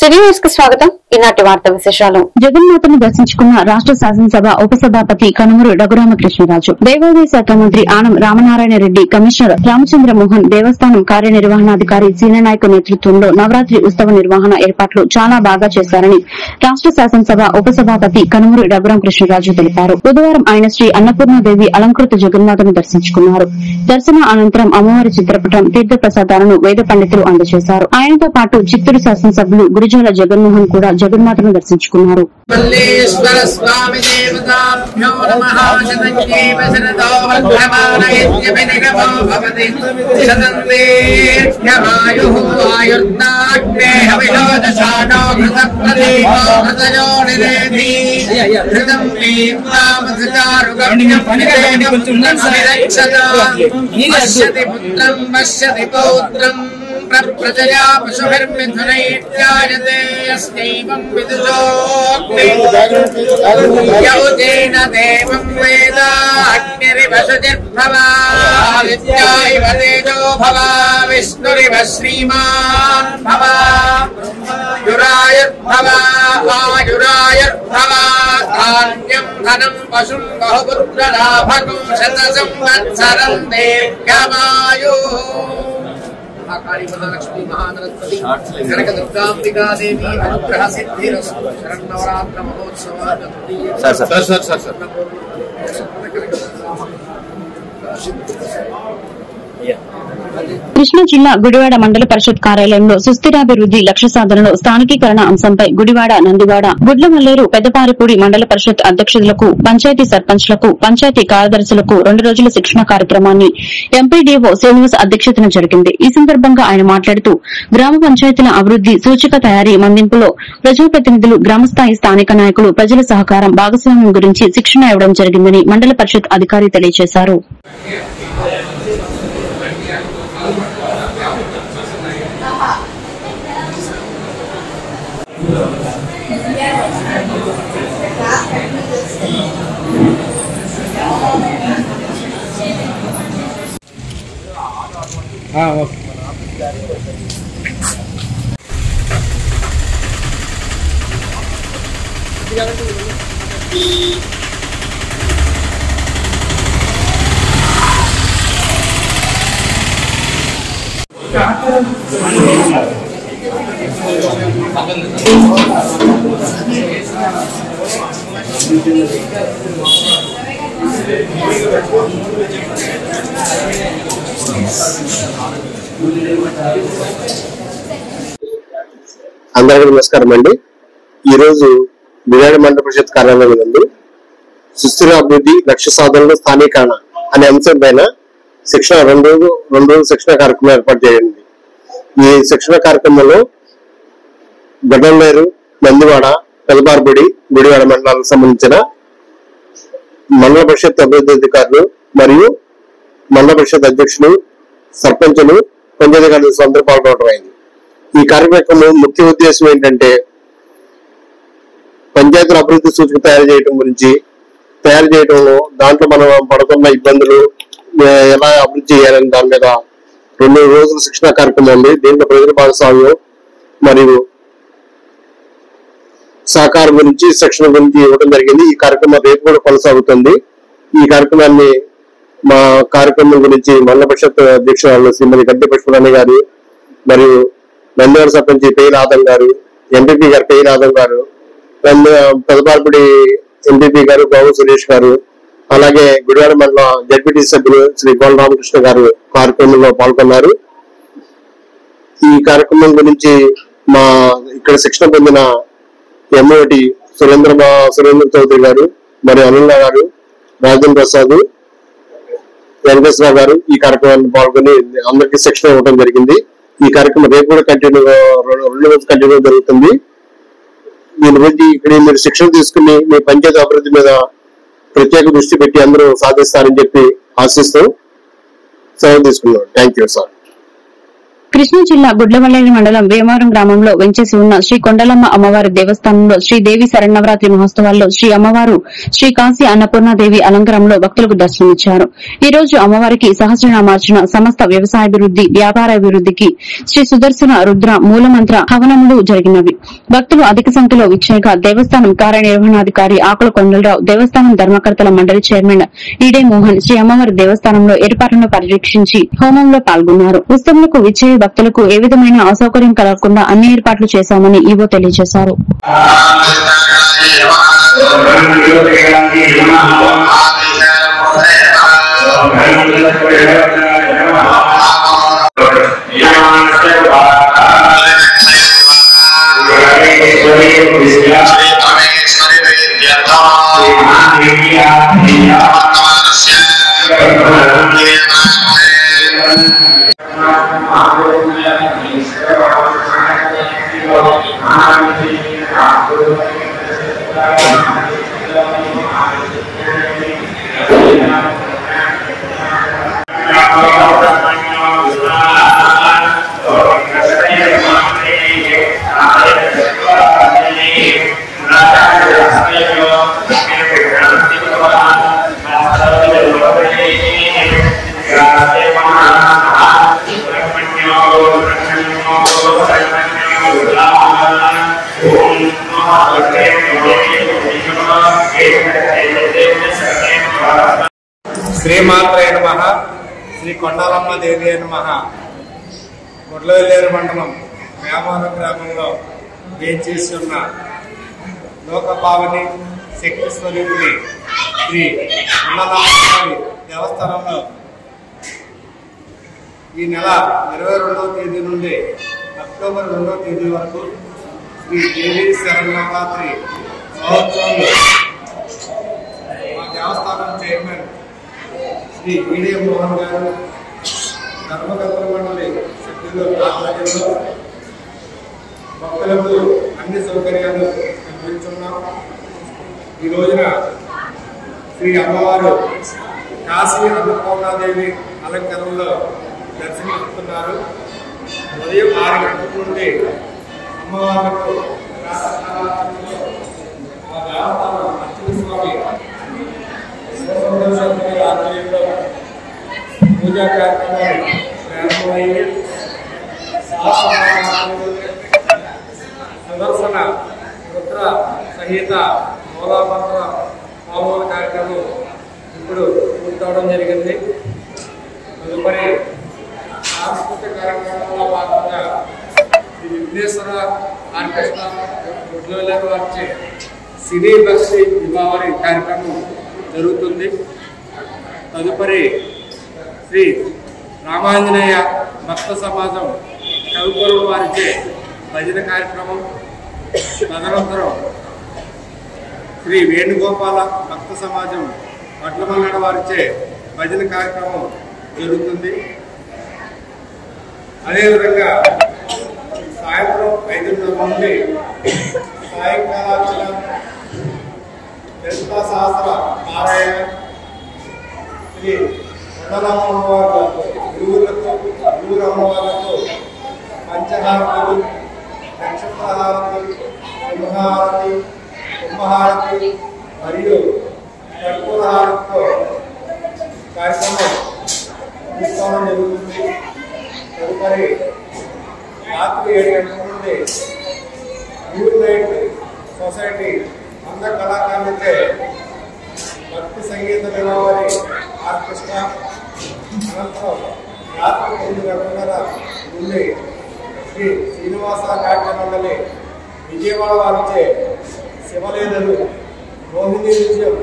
స్వాగతం. ఈనాటి వార్తా విశేషాలు. జగన్మాతను దర్శించుకున్న రాష్ట్ర శాసనసభ ఉపసభాపతి కనుమూరు రఘురామకృష్ణరాజు, దేవాదాయ శాఖ మంత్రి ఆనం రామనారాయణ రెడ్డి, కమిషనర్ రామచంద్ర మోహన్, దేవస్థానం కార్యనిర్వహణాధికారి సీననాయక్ నేతృత్వంలో నవరాత్రి ఉత్సవ నిర్వహణ ఏర్పాట్లు చాలా బాగా చేశారని రాష్ట్ర శాసనసభ ఉపసభాపతి కనుమూరు రఘురామకృష్ణరాజు తెలిపారు. బుధవారం ఆయన శ్రీ అన్నపూర్ణాదేవి అలంకృత జగన్మాతను దర్శించుకున్నారు. దర్శన అనంతరం అమ్మవారి చిత్రపటం, తీర్థ ప్రసాదాలను వేద పండితులు అందజేశారు. ఆయనతో పాటు చిత్తూరు శాసనసభ్యులు గురిజాల జగన్మోహన్ కూడా జగన్మాతను దర్శించుకున్నారు. ప్రజయా పశుభిర్మిథునైత్యాయతే అస్మైవం విదుషోక్తి యౌజేన దేవం వేద అగ్నిరివ శుచిర్భవా విద్యాయివ తేజో భవా విష్ణురివ శ్రీమాన్ భవా యురాయుర్భవా ఆయురాయుర్భవా ధాన్యం ధనం పశుం బహుపుత్రలాభకం శత సంవత్సరం దీర్ఘమాయు. काली महालक्ष्मी महासरस्वती कनक दुर्गांबिका देवी अनुग्रह सिद्धिरस्तु. शरण्नवरात्र महोत्सवात् కృష్ణా జిల్లా గుడివాడ మండల పరిషత్ కార్యాలయంలో సుస్థిరాభివృద్ది లక్ష్య సాధనలో స్థానికీకరణ అంశంపై గుడివాడ, నందివాడ, గుడ్లమల్లేరు, పెద్దపారిపూడి మండల పరిషత్ అధ్యక్షులకు, పంచాయతీ సర్పంచ్లకు, పంచాయతీ కార్యదర్శులకు 2 రోజుల శిక్షణ కార్యక్రమాన్ని ఎంపీడీఓ శ్రీనివాస్ అధ్యక్షతన జరిగింది. ఈ సందర్భంగా ఆయన మాట్లాడుతూ గ్రామ పంచాయతీల అభివృద్ది సూచిక తయారీ మందింపులో ప్రజాప్రతినిధులు, గ్రామస్థాయి స్థానిక నాయకులు, ప్రజల సహకారం, భాగస్వామ్యం గురించి శిక్షణ ఇవ్వడం జరిగిందని మండల పరిషత్ అధికారి తెలియజేశారు. అందరికీ నమస్కారం అండి. ఈ రోజు గుడివాడ మండల పరిషత్ కార్యాలయం నందు సుస్థిర అభివృద్ధి లక్ష్య సాధనలో స్థానికరణ అనే అంశం పైన శిక్షణ రెండు రోజుల శిక్షణ కార్యక్రమం ఏర్పాటు చేయండి. ఈ శిక్షణ కార్యక్రమంలో గడ్డలేరు, నందివాడ, పెదపారిపూడి, గుడివాడ మండలాలకు సంబంధించిన మండల పరిషత్ అభివృద్ధి అధికారులు మరియు మండల పరిషత్ అధ్యక్షులు, సర్పంచులు, పంచాయతీ కార్యదర్శులు అందరూ పాల్గొనడం అయింది. ఈ కార్యక్రమం ముఖ్య ఉద్దేశం ఏంటంటే పంచాయతీల అభివృద్ధి సూచిక తయారు చేయడంలో దాంట్లో మనం పడుతున్న ఇబ్బందులు, ఎలా అభివృద్ధి చేయాలని దాని మీద 2 రోజుల శిక్షణ కార్యక్రమం ఉంది. దీంట్లో ప్రజల భాగస్వామ్యం మరియు సహకారం గురించి శిక్షణ గురించి ఇవ్వడం జరిగింది. ఈ కార్యక్రమం రేపు కూడా కొనసాగుతుంది. ఈ కార్యక్రమాన్ని మా కార్యక్రమం గురించి మండల పరిషత్ అధ్యక్షురాలు శ్రీమతి గద్దె పుష్పరాణి గారు మరియు నందివాడ సర్పంచ్ పేరు ఆదం గారు, ఎంపీపీ గారు పేరు ఆదం గారు, పెదపారిపూడి ఎంపీపీ గారు గౌరవ సురేష్ గారు, అలాగే గుడివాడ మండల జడ్పీటీ సభ్యులు శ్రీ గోల రామకృష్ణ గారు కార్యక్రమంలో పాల్గొన్నారు. ఈ కార్యక్రమం గురించి మా ఇక్కడ శిక్షణ పొందిన ఎంఓటి సురేంద్ర చౌదరి గారు మరియు అనిల్ గారు, రాజేంద్ర ప్రసాద్, వెంకటేశ్వరరావు గారు ఈ కార్యక్రమాన్ని పాల్గొని అందరికీ శిక్షణ ఇవ్వడం జరిగింది. ఈ కార్యక్రమం రేపు కూడా 2 రోజులు కంటిన్యూ జరుగుతుంది. దీని గురించి ఇక్కడ మీరు శిక్షణ తీసుకుని మీ పంచాయతీ అభివృద్ధి మీద ప్రత్యేక దృష్టి పెట్టి అందరూ సాధిస్తారని చెప్పి ఆశిస్తూ సెలవు తీసుకున్నాం. Thank you sir. కృష్ణా జిల్లా గుడ్లవల్లేరు మండలం వేమవరం గ్రామంలో వెంచేసి ఉన్న శ్రీ కొండలమ్మ అమ్మవారి దేవస్థానంలో శ్రీదేవి శరన్నవరాత్రి మహోత్సవాల్లో శ్రీ అమ్మవారు శ్రీ కాశీ అన్నపూర్ణాదేవి అలంకారంలో భక్తులకు దర్శనమిచ్చారు. ఈ రోజు అమ్మవారికి సహస్రనామార్చన, సమస్త వ్యవసాయాభివృద్ది, వ్యాపారాభివృద్దికి శ్రీ సుదర్శన రుద్ర మూలమంత్ర హవనములు జరిగినవి. భక్తులు అధిక సంఖ్యలో విచ్చేయగా దేవస్థానం కార్యనిర్వహణాధికారి ఆకుల కొండలరావు, దేవస్థానం ధర్మకర్తల మండలి చైర్మన్ ఈడే మోహన్ శ్రీ అమ్మవారి దేవస్థానంలో ఏర్పాట్లను పర్యవేక్షించి హోమంలో పాల్గొన్నారు. ఉత్సవంకు విచ్చేయ భక్తులకు ఏ విధమైన అసౌకర్యం కలగకుండా అన్ని ఏర్పాట్లు చేశామని ఈవో తెలియజేశారు. శ్రీమాత్రే నమః. శ్రీ కొండలమ్మ దేవి నమః. గుడ్లవల్లేరు మండలం వేమవరం గ్రామంలో వేంచేసి ఉన్న లోకపావని శక్తి స్వరూపిణి శ్రీ కొండలమ్మ దేవస్థానంలో ఈ నెల 22వ తేదీ నుండి అక్టోబర్ 2వ తేదీ వరకు శ్రీ దేవి శరన్నవరాత్రి మహోత్సవంలో మా దేవస్థానం చైర్మన్ శ్రీ ఈడే మోహన్ గారు, ధర్మకర్తల మండలి సభ్యులు ఆధ్వర్యంలో భక్తులకు అన్ని సౌకర్యాలు కల్పించున్నాం. ఈ రోజున శ్రీ అమ్మవారు కాశీ అన్నపూర్ణాదేవి అలంకరణలో దర్శనమిస్తున్నారు. ఉదయం 6 గంటల నుండి అమ్మవారికి అర్చన స్వామి ఆధ్వర్యంలో పూజా కార్యక్రమాలు ప్రారంభమయ్యి సుదర్శన రుద్ర సహిత మూలామంత్ర మామూలు కార్యక్రమం ఇప్పుడు పూర్తవడం జరిగింది. తదుపరి సాంస్కృతిక కార్యక్రమంలో భాగంగా శ్రీ విఘ్నేశ్వర ఆర్కెస్ట్రా గుడ్లవల్లేరు వారిచే సినీ భక్తి దీపావళి కార్యక్రమం జరుగుతుంది. తదుపరి శ్రీ రామాంజనేయ భక్త సమాజం కవిపరుడు వారిచే భజన కార్యక్రమం, తదనంతరం శ్రీ వేణుగోపాల భక్త సమాజం వడ్లమల్లడ వారిచే భజన కార్యక్రమం జరుగుతుంది. అదేవిధంగా సాయంత్రం 5:30 నుండి సాయంకాలార్చన, లలితా సహస్ర పారాయణ, శ్రీ కొండలమ్మ అమ్మవారు గురువురు అమ్మవార్లకు పంచహారతులు, నక్షత్రహారతి, సింహారతి, కుంభహారతి మరియు కర్పూరహారతితో కార్యక్రమం తీసుకోవడం జరుగుతుంది. తదుపరి రాత్రి 7 గంటల నుండి యూనైట్ సొసైటీ అంద కళాకారులచే భక్తి సంగీత నిలవరి ఆర్కెస్ట్రా, అనంతరం రాత్రి 9:30 నుండి శ్రీ శ్రీనివాస నాట్య మండలి విజయవాడ వారిచే శివలీలలు, మోహిని నృత్యం,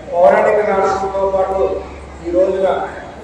పౌరాణిక నాటకంతో పాటు ఈ రోజున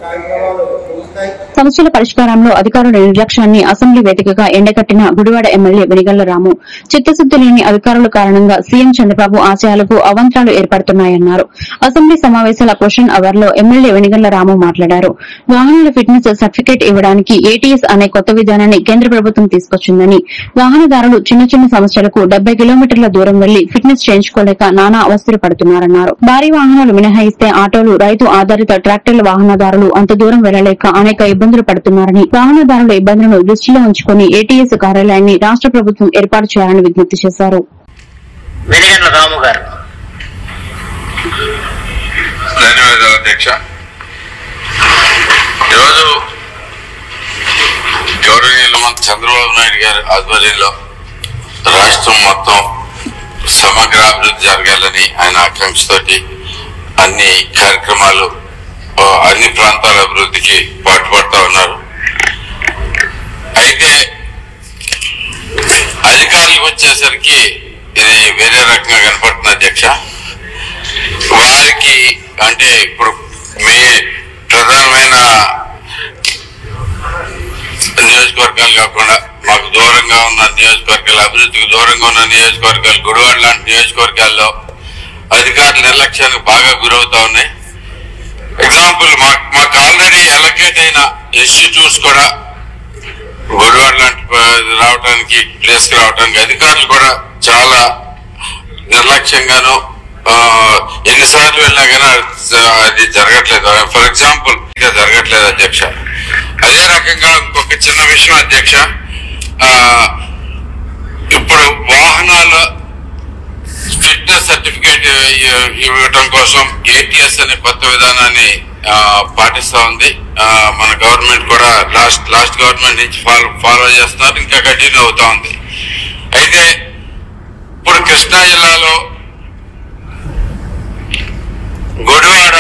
కార్యక్రమాలు ముగుస్తాయి. సమస్యల పరిష్కారంలో అధికారుల నిర్లక్ష్యాన్ని అసెంబ్లీ వేదికగా ఎండగట్టిన గుడివాడ ఎమ్మెల్యే వెనిగళ్ల రాము. చిత్తశుద్ది లేని అధికారుల కారణంగా సీఎం చంద్రబాబు ఆశయాలకు అవంతరాలు ఏర్పడుతున్నాయన్నారు. అసెంబ్లీ సమావేశాల క్వశ్చన్ అవర్ లో ఎమ్మెల్యే వెనిగళ్ల రాము మాట్లాడారు. వాహనాల ఫిట్నెస్ సర్టిఫికేట్ ఇవ్వడానికి ఏటీఎస్ అనే కొత్త విధానాన్ని కేంద్ర ప్రభుత్వం తీసుకొచ్చిందని, వాహనదారులు చిన్న చిన్న సమస్యలకు 70 కిలోమీటర్ల దూరం వెళ్లి ఫిట్నెస్ చేయించుకోలేక నానా అవస్థలు పడుతున్నారన్నారు. భారీ వాహనాలు మినహాయిస్తే ఆటోలు, రైతు ఆధారిత ట్రాక్టర్ల వాహనదారులు వాహనదారులు అంత దూరం వెళ్లలేక అనేక ఇబ్బందులు పడుతున్నారని, వాహనదారుల ఇబ్బందులను దృష్టిలో ఉంచుకుని ఏటీఎస్ కార్యాలయాన్ని రాష్ట్ర ప్రభుత్వం ఏర్పాటు చేయాలని విజ్ఞప్తి చేశారు. ధన్యవాదాలు అధ్యక్ష. ఈరోజు గౌరవనీయులు మంత్రి చంద్రబాబు నాయుడు గారి ఆధ్వర్యంలో రాష్ట్రం మొత్తం సమగ్ర అభివృద్ధి జరగాలని ఆయన ఆకాంక్షతోటి అన్ని కార్యక్రమాలు అన్ని ప్రాంతాల అభివృద్ధికి పాటుపడుతూ ఉన్నారు. అయితే అధికారులకు వచ్చేసరికి ఇది వేరే రకంగా కనపడుతుంది అధ్యక్ష. వారికి అంటే ఇప్పుడు ప్రధానమైన నియోజకవర్గాలు కాకుండా మాకు దూరంగా ఉన్న నియోజకవర్గాలు, అభివృద్ధికి దూరంగా ఉన్న నియోజకవర్గాలు, గుడివాడ లాంటి నియోజకవర్గాల్లో అధికారుల నిర్లక్ష్యానికి బాగా గురవుతా ఉన్నాయి. ఎగ్జాంపుల్ మాకు ఆల్రెడీ అలొకేట్ అయిన ఇన్స్టిట్యూట్స్ కూడా గుడివాడ లాంటి రావడానికి ప్లేస్కి రావడానికి అధికారులు కూడా చాలా నిర్లక్ష్యంగాను ఎన్నిసార్లు వెళ్ళినా కానీ అది జరగట్లేదు. ఫర్ ఎగ్జాంపుల్ ఇంకా జరగట్లేదు అధ్యక్ష. అదే రకంగా ఇంకొక చిన్న విషయం అధ్యక్ష, ఇప్పుడు వాహనాల ఫిట్నెస్ సర్టిఫికేట్ ఇవ్వటం కోసం ఏటీఎస్ అనే కొత్త విధానాన్ని పాటిస్తా ఉంది మన గవర్నమెంట్ కూడా. లాస్ట్ గవర్నమెంట్ నుంచి ఫాలో చేస్తున్నారు, ఇంకా కంటిన్యూ అవుతా ఉంది. అయితే ఇప్పుడు కృష్ణా జిల్లాలో గుడివాడ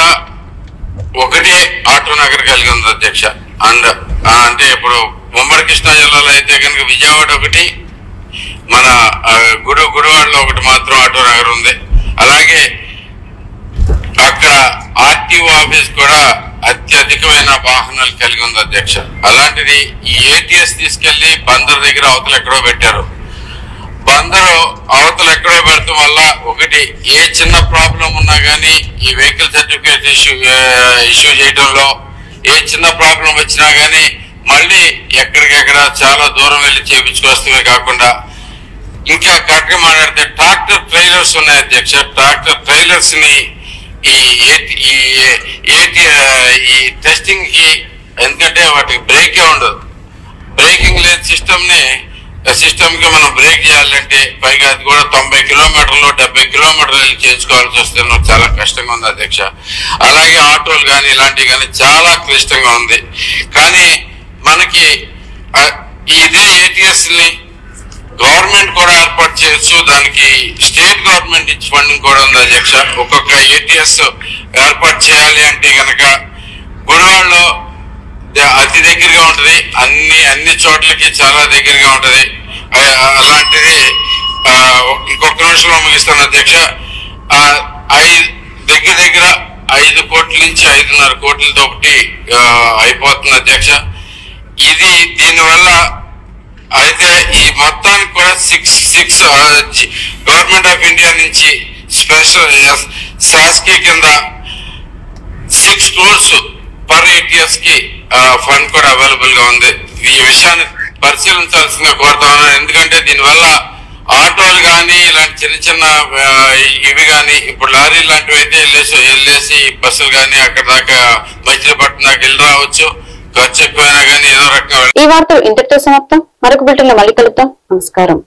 ఒకటే ఆటో నగర్ కలిగి ఉంది అధ్యక్ష. అండ్ అంటే ఇప్పుడు ఉమ్మడి కృష్ణా జిల్లాలో అయితే కనుక విజయవాడ ఒకటి, మన గుడివాడలో ఒకటి మాత్రం ఆటో నగర్ ఉంది. అలాగే అక్కడ ఆర్టీఓ ఆఫీస్ కూడా అత్యధికమైన వాహనాలు కలిగి ఉంది అధ్యక్ష. అలాంటిది ఈ ఏటీఎస్ తీసుకెళ్లి బందర్ దగ్గర అవతల ఎక్కడో పెట్టారు. బందరు అవతల ఎక్కడో పెడతాం వల్ల ఒకటి ఏ చిన్న ప్రాబ్లం ఉన్నా కానీ ఈ వెహికల్ సర్టిఫికేట్ ఇష్యూ చేయడంలో ఏ చిన్న ప్రాబ్లం వచ్చినా కానీ మళ్ళీ ఎక్కడికెక్కడ చాలా దూరం వెళ్ళి చేయించుకొస్తమే కాకుండా ఇంకా కరెక్ట్గా మాట్లాడితే ట్రాక్టర్ ట్రైలర్స్ ఉన్నాయి అధ్యక్ష. ట్రాక్టర్ ట్రైలర్స్ ని ఈ టెస్టింగ్ కి, ఎందుకంటే వాటికి బ్రేకే ఉండదు, బ్రేకింగ్ లేని సిస్టమ్ కి మనం బ్రేక్ చేయాలంటే పైగా అది కూడా 90 కిలోమీటర్లు 70 కిలోమీటర్లు వెళ్ళి చేయించుకోవాల్సి వస్తే చాలా కష్టంగా ఉంది అధ్యక్ష. అలాగే ఆటోలు కానీ ఇలాంటివి కానీ చాలా క్లిష్టంగా ఉంది. కానీ మనకి ఇదే ఏటీఎస్ ని గవర్నమెంట్ కూడా ఏర్పాటు చేయొచ్చు, దానికి స్టేట్ గవర్నమెంట్ ఇచ్చి ఫండింగ్ కూడా ఉంది అధ్యక్ష. ఒక్కొక్క ఏటీఎస్ ఏర్పాటు చేయాలి అంటే కనుక గుడివాడలో అతి దగ్గరగా ఉంటది, అన్ని చోట్లకి చాలా దగ్గరగా ఉంటది. అలాంటిది ఇంకొక నిమిషంలో ముగిస్తాను అధ్యక్ష. దగ్గర 5 కోట్ల నుంచి 5.5 కోట్లతో ఒకటి అయిపోతుంది అధ్యక్ష. ఇది దీనివల్ల అయితే ఈ మొత్తానికి కూడా 6 గవర్నమెంట్ ఆఫ్ ఇండియా నుంచి స్పెషల్ శాసకీయ కింద 6 crores పర్ ఏటీఎస్ కి ఫండ్ కూడా అవైలబుల్ గా ఉంది. ఈ విషయాన్ని పరిశీలించాల్సిందిగా కోరుతా ఉన్నాను. ఎందుకంటే దీనివల్ల ఆటోలు కానీ ఇలాంటి చిన్న ఇవి కానీ, ఇప్పుడు లారీ లాంటివి అయితే వెళ్ళేసి బస్సులు కానీ అక్కడ దాకా మచిలీపట్నం దాకా వెళ్ళి రావచ్చు. ఖర్చు ఎక్కువైనా కానీ ఏదో రకంగా. ఈ వార్తలు ఇంతటితో సమాప్తం. మరొక బిల్టన్ లో మళ్ళీ కలుద్దాం. నమస్కారం.